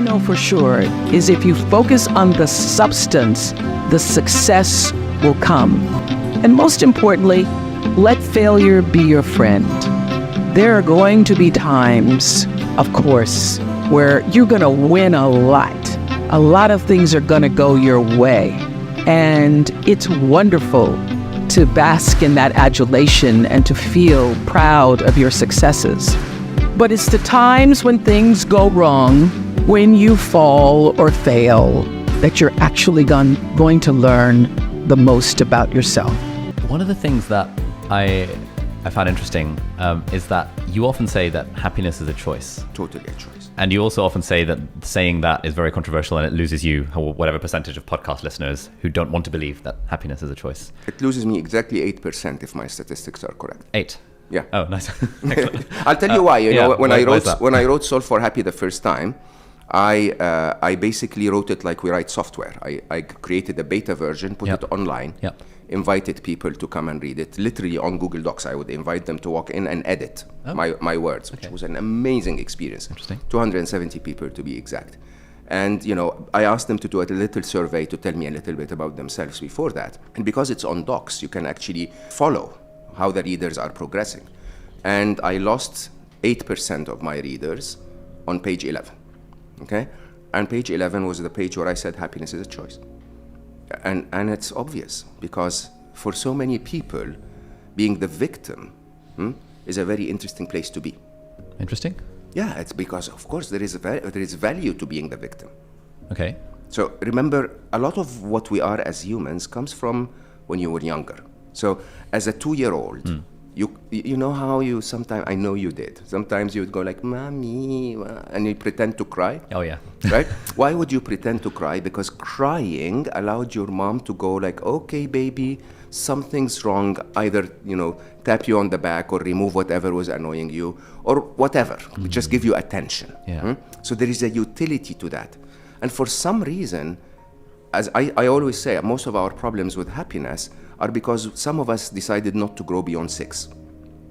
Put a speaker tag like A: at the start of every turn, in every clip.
A: I know for sure is if you focus on the substance, the success will come. And most importantly, let failure be your friend. There are going to be times, of course, where you're going to win a lot. A lot of things are going to go your way. And it's wonderful to bask in that adulation and to feel proud of your successes. But it's the times when things go wrong, when you fall or fail, that you're actually going to learn the most about yourself.
B: One of the things that I found interesting is that you often say that happiness is a choice.
C: Totally a choice.
B: And you also often say that saying that is very controversial and it loses you, whatever percentage of podcast listeners who don't want to believe that happiness is a choice.
C: It loses me exactly 8% if my statistics are correct.
B: 8?
C: Yeah.
B: Oh, nice.
C: I'll tell you why. You know, when I
B: wrote
C: Solve for Happy the first time, I basically wrote it like we write software. I created a beta version, put it online, invited people to come and read it. Literally on Google Docs, I would invite them to walk in and edit my words, which was an amazing experience.
B: Interesting.
C: 270 people to be exact. And, you know, I asked them to do a little survey to tell me a little bit about themselves before that. And because it's on Docs, you can actually follow how the readers are progressing. And I lost 8% of my readers on page 11, okay? And page 11 was the page where I said happiness is a choice. And it's obvious, because for so many people, being the victim is a very interesting place to be.
B: Interesting?
C: Yeah, it's because, of course, there is value to being the victim.
B: Okay.
C: So remember, a lot of what we are as humans comes from when you were younger. So as a 2-year-old, you know how you sometimes, I know you did, sometimes you would go like, mommy, and you pretend to cry.
B: Oh yeah.
C: Right? Why would you pretend to cry? Because crying allowed your mom to go like, okay, baby, something's wrong. Either, you know, tap you on the back or remove whatever was annoying you or whatever. Just give you attention.
B: Yeah.
C: So there is a utility to that. And for some reason, as I always say, most of our problems with happiness are because some of us decided not to grow beyond 6.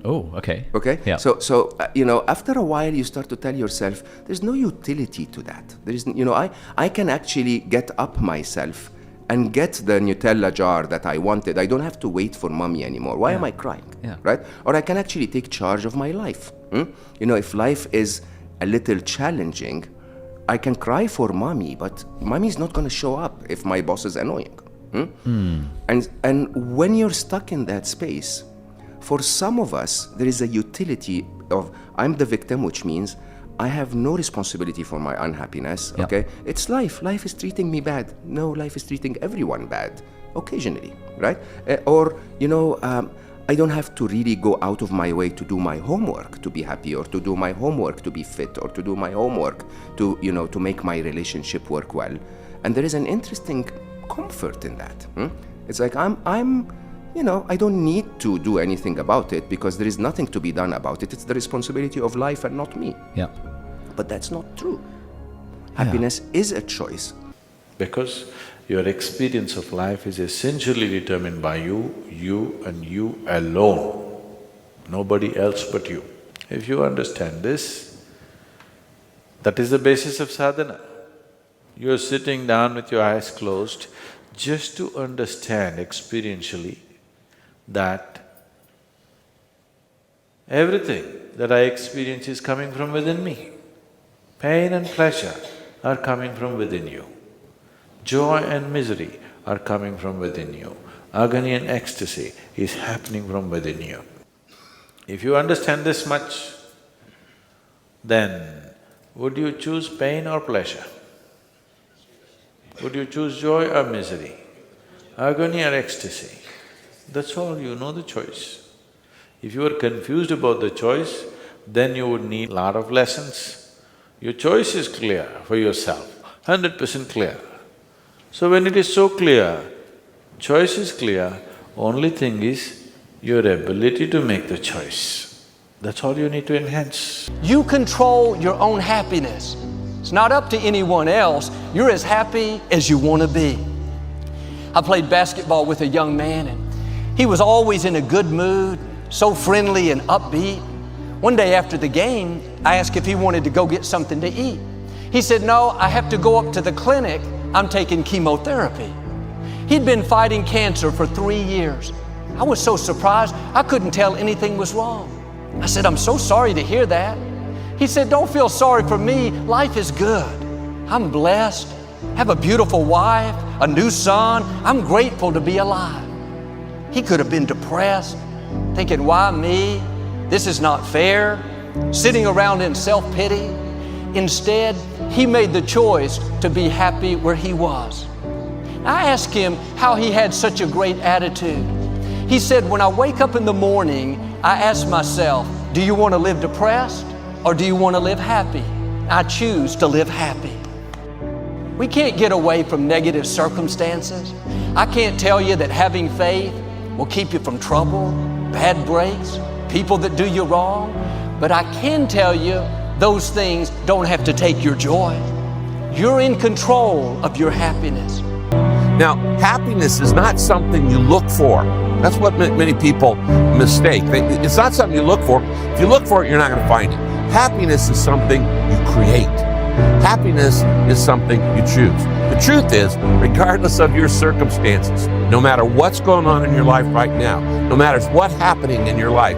B: Oh, okay.
C: Okay?
B: Yeah.
C: So you know, after a while, you start to tell yourself, there's no utility to that. There is, you know, I can actually get up myself and get the Nutella jar that I wanted. I don't have to wait for mommy anymore. Why am I crying?
B: Yeah.
C: Right? Or I can actually take charge of my life. You know, if life is a little challenging, I can cry for mommy, but mommy's not going to show up if my boss is annoying. And when you're stuck in that space, for some of us, there is a utility of, I'm the victim, which means I have no responsibility for my unhappiness, okay? It's life. Life is treating me bad. No, life is treating everyone bad, occasionally, right? Or, you know, I don't have to really go out of my way to do my homework to be happy, or to do my homework to be fit, or to do my homework to, you know, to make my relationship work well. And there is an interesting comfort in that. It's like I'm, you know, I don't need to do anything about it because there is nothing to be done about it. It's the responsibility of life and not me.
B: Yeah.
C: But that's not true. Happiness is a choice.
D: Because your experience of life is essentially determined by you and you alone, nobody else but you. If you understand this, that is the basis of sadhana. You're sitting down with your eyes closed just to understand experientially that everything that I experience is coming from within me. Pain and pleasure are coming from within you. Joy and misery are coming from within you. Agony and ecstasy is happening from within you. If you understand this much, then would you choose pain or pleasure? Would you choose joy or misery? Agony or ecstasy? That's all, you know the choice. If you are confused about the choice, then you would need a lot of lessons. Your choice is clear for yourself, 100% clear. So when it is so clear, choice is clear, only thing is your ability to make the choice. That's all you need to enhance.
E: You control your own happiness. It's not up to anyone else. You're as happy as you want to be. I played basketball with a young man, and he was always in a good mood, so friendly and upbeat. One day after the game, I asked if he wanted to go get something to eat. He said, no, I have to go up to the clinic. I'm taking chemotherapy. He'd been fighting cancer for 3 years. I was so surprised, I couldn't tell anything was wrong. I said, I'm so sorry to hear that. He said, don't feel sorry for me. Life is good. I'm blessed, have a beautiful wife, a new son. I'm grateful to be alive. He could have been depressed, thinking, why me? This is not fair, sitting around in self-pity. Instead, he made the choice to be happy where he was. I asked him how he had such a great attitude. He said, when I wake up in the morning, I ask myself, do you want to live depressed or do you want to live happy? I choose to live happy. We can't get away from negative circumstances. I can't tell you that having faith will keep you from trouble, bad breaks, people that do you wrong, but I can tell you those things don't have to take your joy. You're in control of your happiness.
F: Now, happiness is not something you look for. That's what many people mistake. It's not something you look for. If you look for it, you're not going to find it. Happiness is something you create. Happiness is something you choose. The truth is, regardless of your circumstances, no matter what's going on in your life right now, no matter what's happening in your life,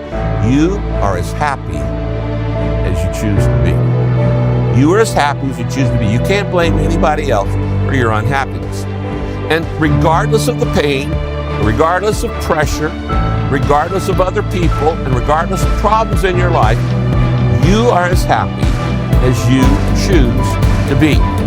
F: you are as happy as you choose to be. You are as happy as you choose to be. You can't blame anybody else for your unhappiness. And regardless of the pain, regardless of pressure, regardless of other people, and regardless of problems in your life, you are as happy as you choose to be.